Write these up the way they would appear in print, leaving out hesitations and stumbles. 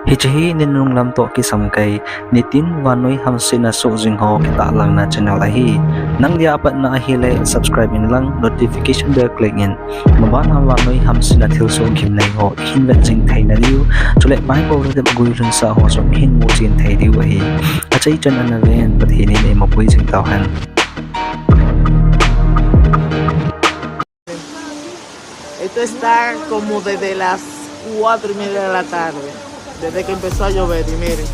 Hijahi ninung lam to kisam kay nitin Vannoi hamsetna so jingho kita lang na channel ahi nang diapat na ahile subscribe in lang notification bell click in maban Vannoi hamsetna thilse gimnai ho hin vet jing thai na liu chule mai bo de gui run sa ho so hin mo jin thai liu ahi achai chan an ven pathi ni ne mapui jing taw han. Esto está como desde las 4:30 de la tarde, desde que empezó a llover, y miren.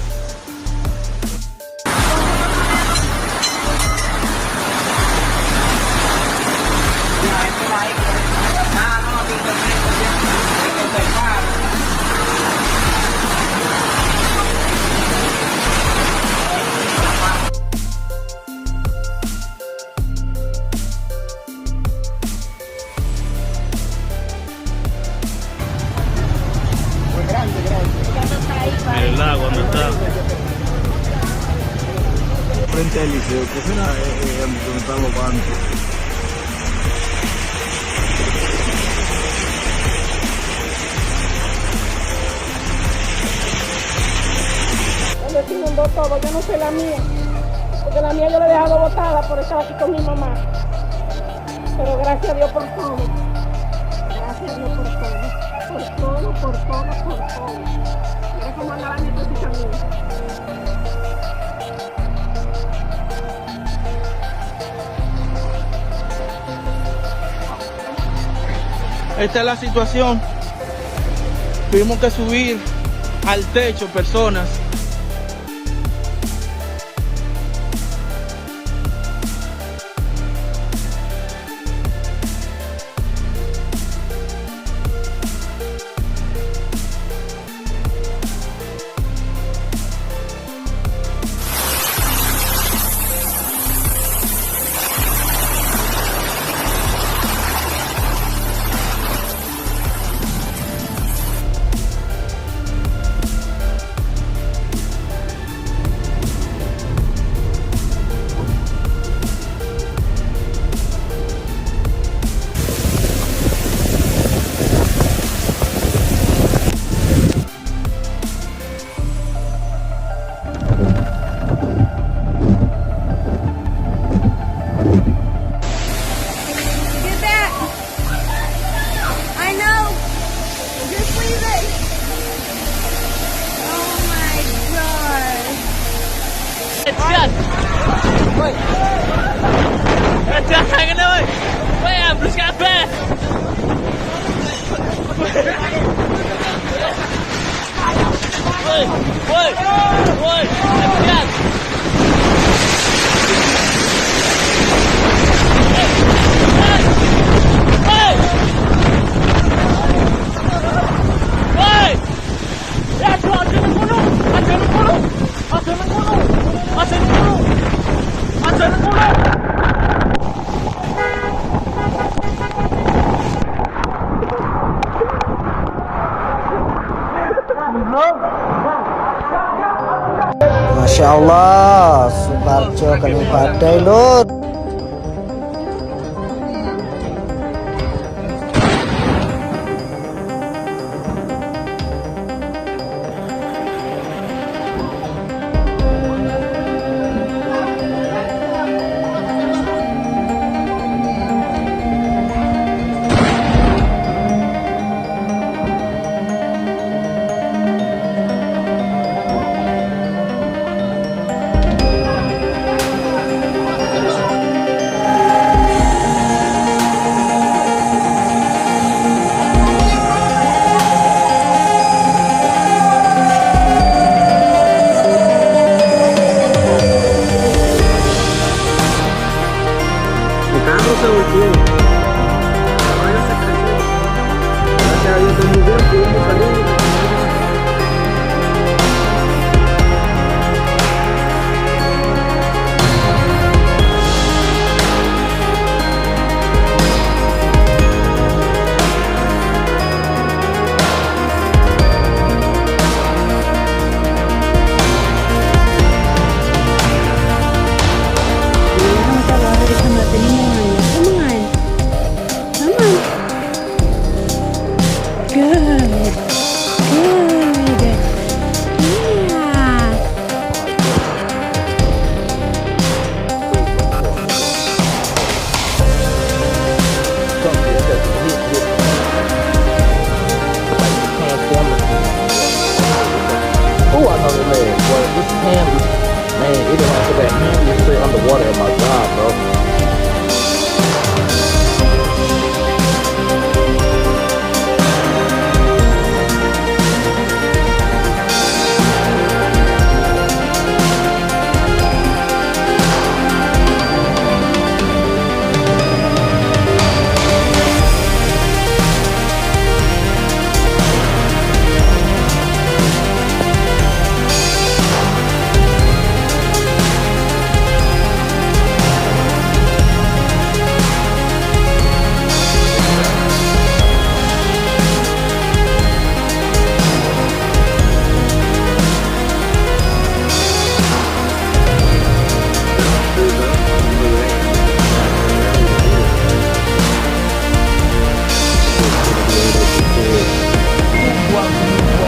El lago, ¿dónde está? Frente al liceo, que es donde están los bancos. Donde se inundó todo, yo no sé la mía, porque la mía yo la he dejado botada por estar aquí con mi mamá. Pero gracias a Dios por todo. Gracias a Dios por todo. Por todo, por todo, por todo. Mira cómo anda la nietecita mía. Esta es la situación. Tuvimos que subir al techo personas. Masya Allah, Sukarjo kami badai lur. Oh, I know that man. Boy, this ham, man, it didn't have to that ham is straight underwater at my job, bro.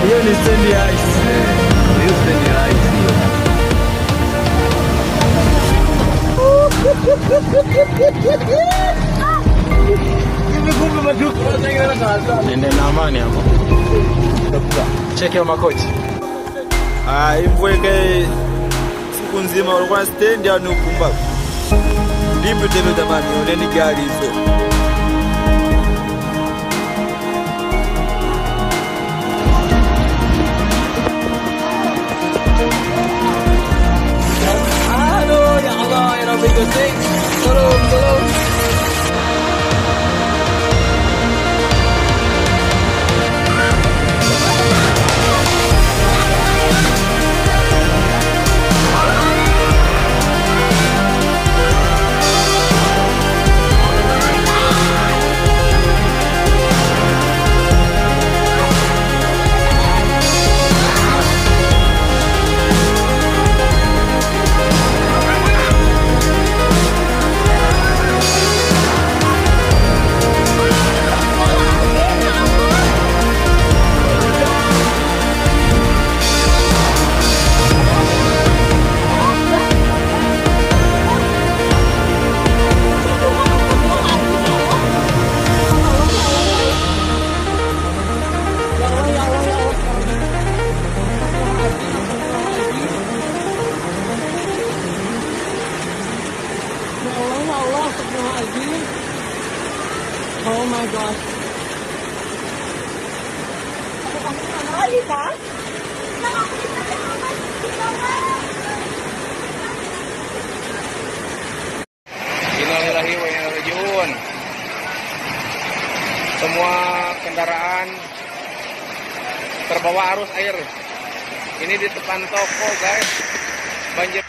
Hiyo ni stendi ya ice. Hiyo stendi ya ice hiyo. Nimekupa maduka unatengeneza kaza. Nende na amani hapo. Cheki makochi. Imvweke siku nzima ulikuwa stendi au ni ukumbavu? Lipi tena jamani, oneni gari hizo. Oh my gosh. Hih-un. Semua kendaraan terbawa arus air. Ini di depan toko, guys. Banjir.